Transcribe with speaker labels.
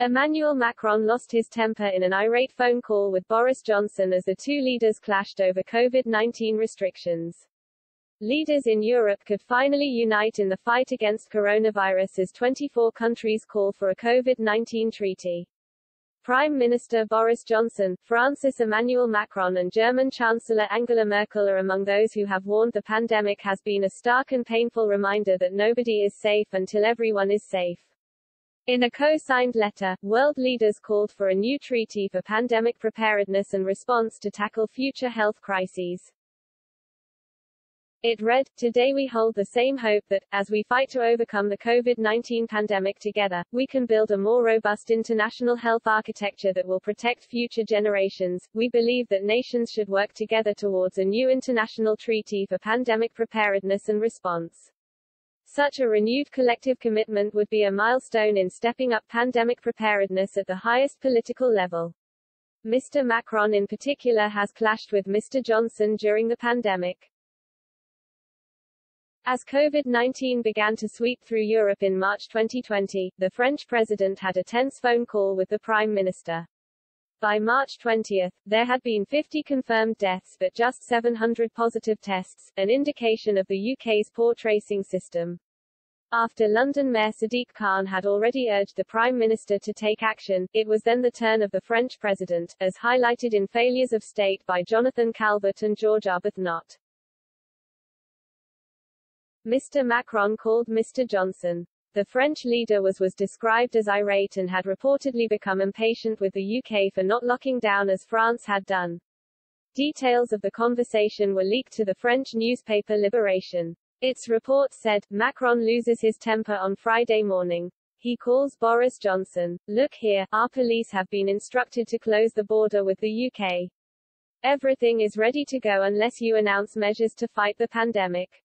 Speaker 1: Emmanuel Macron lost his temper in an irate phone call with Boris Johnson as the two leaders clashed over COVID-19 restrictions. Leaders in Europe could finally unite in the fight against coronavirus as 24 countries call for a COVID-19 treaty. Prime Minister Boris Johnson, France's Emmanuel Macron and German Chancellor Angela Merkel are among those who have warned the pandemic has been a stark and painful reminder that nobody is safe until everyone is safe. In a co-signed letter, world leaders called for a new treaty for pandemic preparedness and response to tackle future health crises. It read, "Today we hold the same hope that, as we fight to overcome the COVID-19 pandemic together, we can build a more robust international health architecture that will protect future generations. We believe that nations should work together towards a new international treaty for pandemic preparedness and response. Such a renewed collective commitment would be a milestone in stepping up pandemic preparedness at the highest political level." Mr. Macron in particular has clashed with Mr. Johnson during the pandemic. As COVID-19 began to sweep through Europe in March 2020, the French president had a tense phone call with the Prime Minister. By March 20, there had been 50 confirmed deaths but just 700 positive tests, an indication of the UK's poor tracing system. After London Mayor Sadiq Khan had already urged the Prime Minister to take action, it was then the turn of the French president, as highlighted in Failures of State by Jonathan Calvert and George Arbuthnot. Mr. Macron called Mr. Johnson. The French leader was described as irate and had reportedly become impatient with the UK for not locking down as France had done. Details of the conversation were leaked to the French newspaper Libération. Its report said, Macron loses his temper on Friday morning. He calls Boris Johnson. "Look here, our police have been instructed to close the border with the UK. Everything is ready to go unless you announce measures to fight the pandemic.